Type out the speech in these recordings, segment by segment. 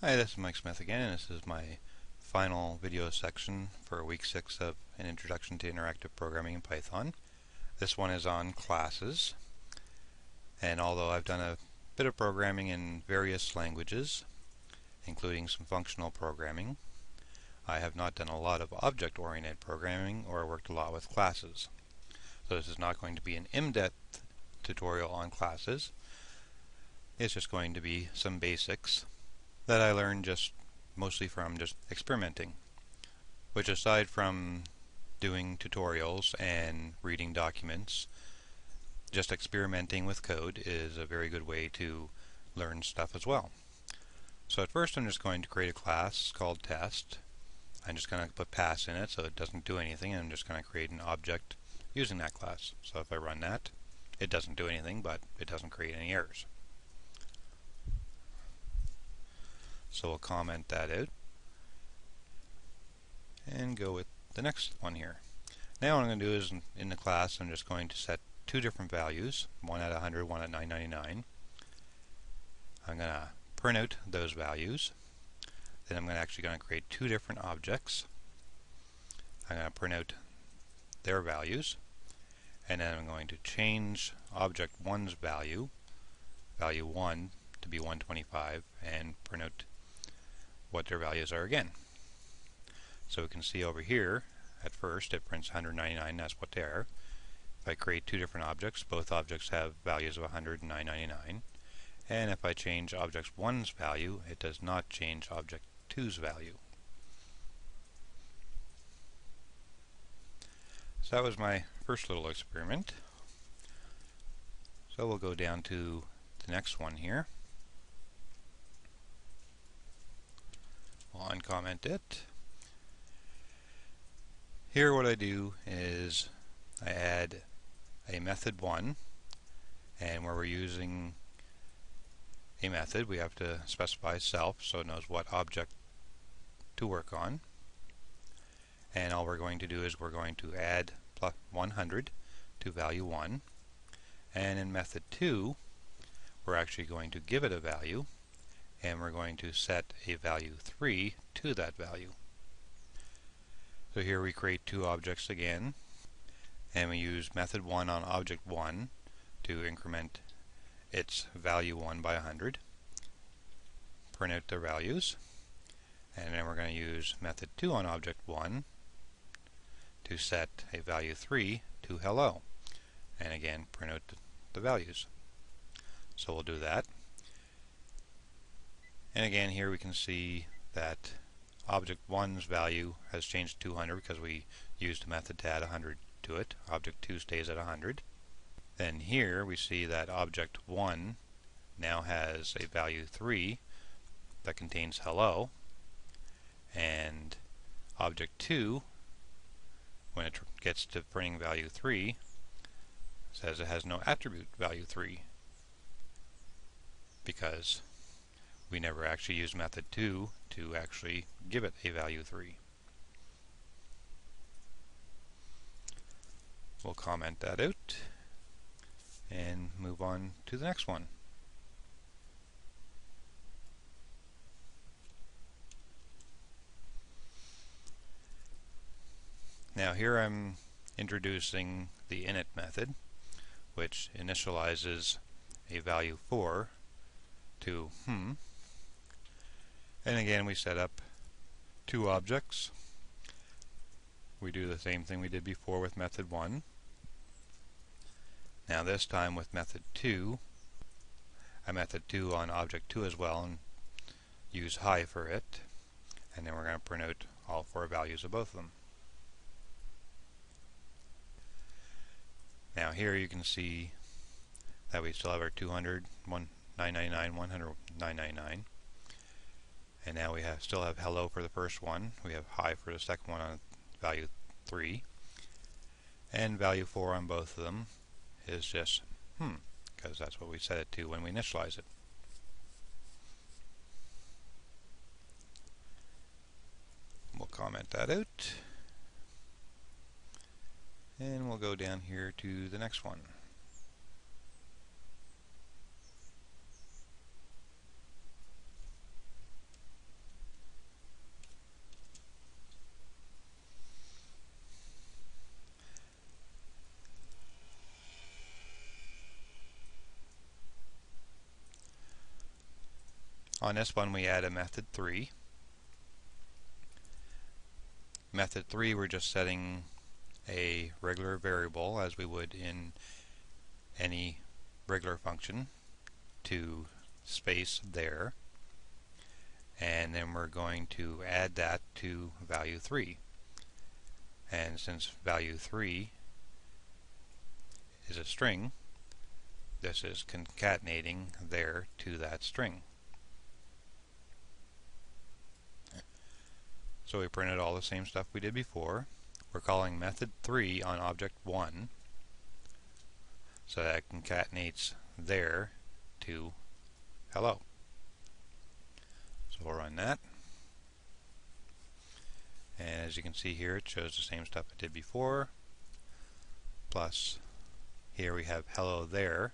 Hi, this is Mike Smith again, and this is my final video section for week 6 of an Introduction to Interactive Programming in Python. This one is on classes, and although I've done a bit of programming in various languages, including some functional programming, I have not done a lot of object-oriented programming or worked a lot with classes. So this is not going to be an in-depth tutorial on classes. It's just going to be some basics that I learned mostly from just experimenting, which aside from doing tutorials and reading documents, just experimenting with code is a very good way to learn stuff as well. So at first I'm just going to create a class called test. I'm just going to put pass in it so it doesn't do anything, and I'm just going to create an object using that class. So if I run that, it doesn't do anything, but it doesn't create any errors. So we'll comment that out and go with the next one here. Now what I'm going to do is in the class I'm just going to set two different values, one at 100, one at 999. I'm going to print out those values. Then I'm actually going to create two different objects. I'm going to print out their values, and then I'm going to change object 1's value 1, to be 125, and print out what their values are again. So we can see over here, at first it prints 199, that's what they are. If I create two different objects, both objects have values of 100 and 999. And if I change object 1's value, it does not change object 2's value. So that was my first little experiment. So we'll go down to the next one here. We'll uncomment it. Here what I do is I add a method 1, and where we're using a method we have to specify self so it knows what object to work on. And all we're going to do is we're going to add plus 100 to value 1, and in method 2 we're actually going to give it a value, and we're going to set a value 3 to that value. So here we create two objects again, and we use method 1 on object 1 to increment its value 1 by 100, print out their values, and then we're going to use method 2 on object 1 to set a value 3 to hello, and again print out the values. So we'll do that. And again here we can see that object 1's value has changed to 200 because we used a method to add 100 to it. Object 2 stays at 100. Then here we see that object 1 now has a value 3 that contains hello, and object 2, when it gets to printing value 3, says it has no attribute value 3 because we never actually used method 2 to actually give it a value 3. We'll comment that out and move on to the next one. Now here I'm introducing the init method, which initializes a value 4 to and again we set up two objects. We do the same thing we did before with method 1. Now this time with method 2, a method 2 on object 2 as well, and use hi for it, and then we're going to print out all four values of both of them. Now here you can see that we still have our 200, 999, 100, 999, and now we still have hello for the first one, we have hi for the second one on value 3, and value 4 on both of them is just because that's what we set it to when we initialize it. We'll comment that out, and we'll go down here to the next one. On this one we add a method 3. Method 3, we're just setting a regular variable as we would in any regular function to space there, and then we're going to add that to value 3. And since value 3 is a string, this is concatenating there to that string. So we printed all the same stuff we did before. We're calling method 3 on object 1, so that concatenates there to hello. So we'll run that. And as you can see here, it shows the same stuff it did before, plus here we have hello there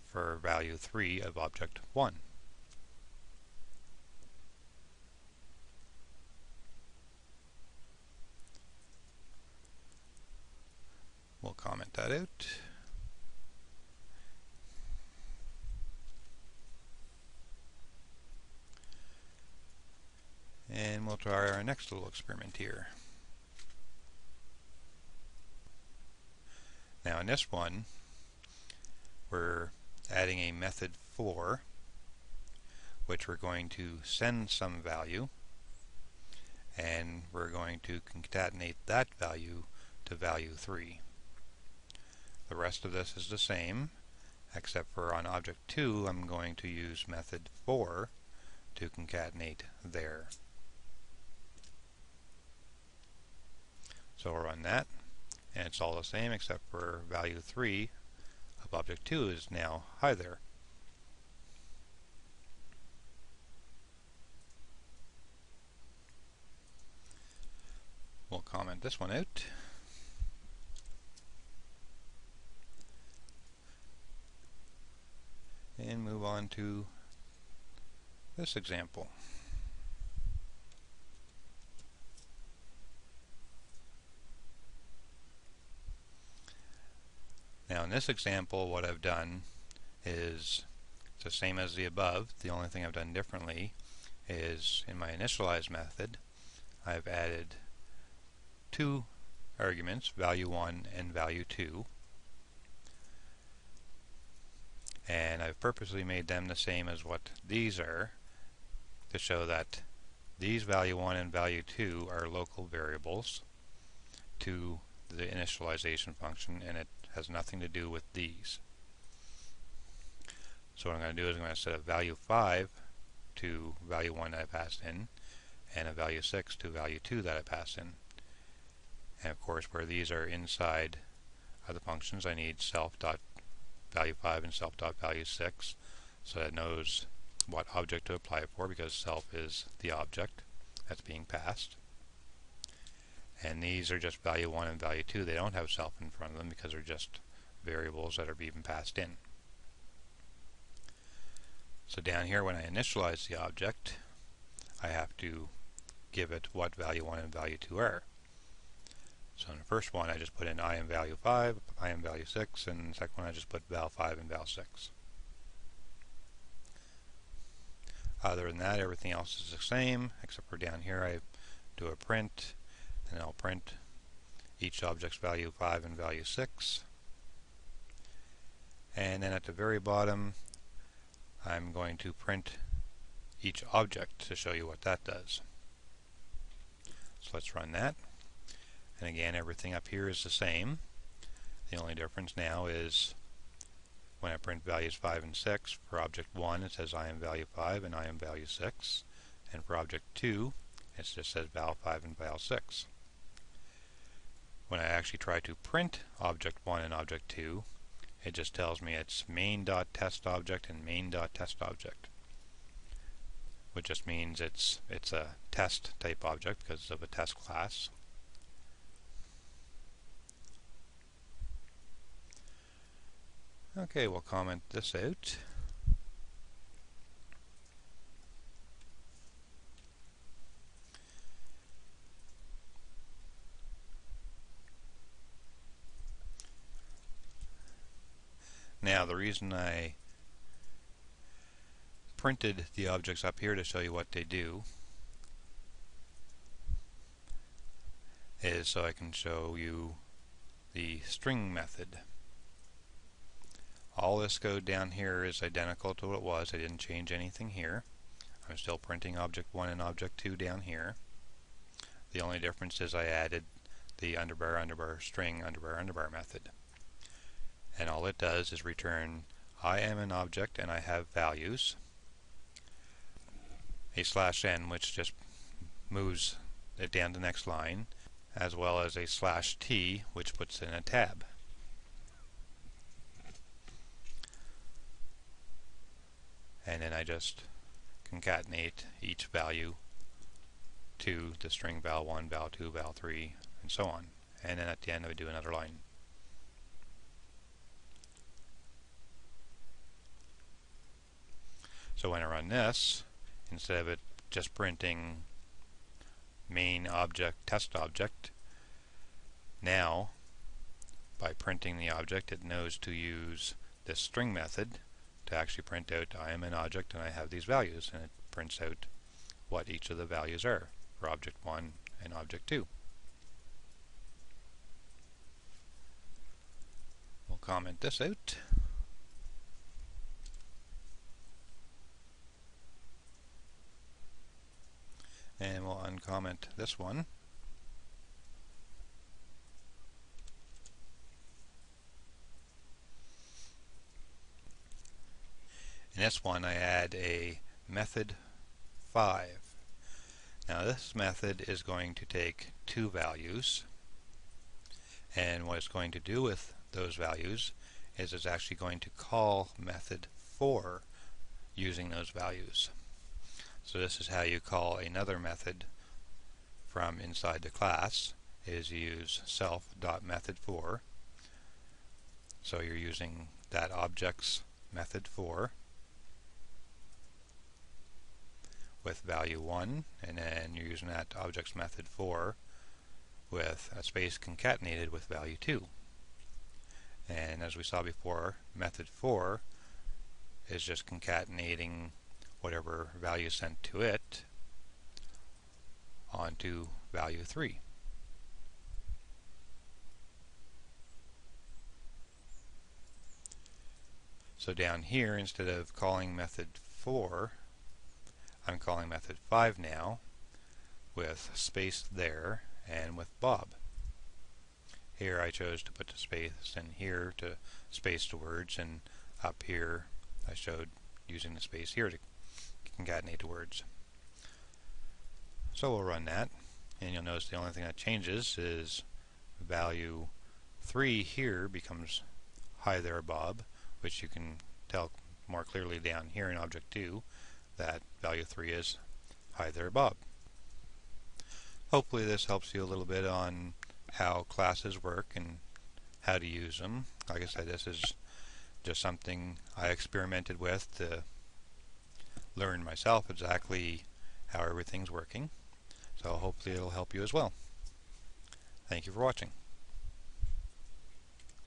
for value 3 of object 1. We'll comment that out. And we'll try our next little experiment here. Now in this one, we're adding a method 4, which we're going to send some value, and we're going to concatenate that value to value 3. The rest of this is the same, except for on object 2, I'm going to use method 4 to concatenate there. So we'll run that, and it's all the same except for value 3 of object 2 is now hi there. We'll comment this one out. And move on to this example. Now in this example, what I've done is the same as the above. The only thing I've done differently is in my initialize method, I've added two arguments, value 1 and value 2. And I've purposely made them the same as what these are to show that these value 1 and value 2 are local variables to the initialization function, and it has nothing to do with these. So what I'm going to do is I'm going to set a value 5 to value 1 that I passed in, and a value 6 to value 2 that I passed in. And of course, where these are inside of the functions, I need self.value5 and self.value6, so that it knows what object to apply it for, because self is the object that's being passed. And these are just value 1 and value 2. They don't have self in front of them because they're just variables that are being passed in. So down here, when I initialize the object, I have to give it what value 1 and value 2 are. So in the first one, I just put in I am value 5, I am value 6, and in the second one, I just put val 5 and val 6. Other than that, everything else is the same, except for down here, I do a print, and I'll print each object's value 5 and value 6. And then at the very bottom, I'm going to print each object to show you what that does. So let's run that. And again, everything up here is the same. The only difference now is when I print values 5 and 6, for object 1 it says I am value 5 and I am value 6. And for object 2, it just says val 5 and val 6. When I actually try to print object 1 and object 2, it just tells me it's main.testObject and main.testObject, which just means it's a test type object because of a test class. Okay, we'll comment this out. Now the reason I printed the objects up here to show you what they do is so I can show you the string method. All this code down here is identical to what it was. I didn't change anything here. I'm still printing object 1 and object 2 down here. The only difference is I added the underbar, underbar, string, underbar, underbar method. And all it does is return I am an object and I have values. A /n, which just moves it down the next line, as well as a /t, which puts in a tab. And then I just concatenate each value to the string val1, val2, val3, and so on. And then at the end I would do another line. So when I run this, instead of it just printing main object, test object, now by printing the object it knows to use this string method to actually print out I am an object and I have these values, and it prints out what each of the values are for object 1 and object 2. We'll comment this out. And we'll uncomment this one. In this one I add a method 5. Now this method is going to take two values, and what it's going to do with those values is it's actually going to call method 4 using those values. So this is how you call another method from inside the class, is you use self.method4. So you're using that object's method 4 with value 1, and then you're using that object's method 4 with a space concatenated with value 2. And as we saw before, method 4 is just concatenating whatever value sent to it onto value 3. So down here, instead of calling method 4, I'm calling method 5 now, with space there and with Bob. Here I chose to put the space in here to space the words, and up here I showed using the space here to concatenate the words. So we'll run that, and you'll notice the only thing that changes is value 3 here becomes hi there Bob, which you can tell more clearly down here in object 2 that value 3 is hi there Bob. Hopefully this helps you a little bit on how classes work and how to use them. Like I said, this is just something I experimented with to learn myself exactly how everything's working. So hopefully it'll help you as well. Thank you for watching.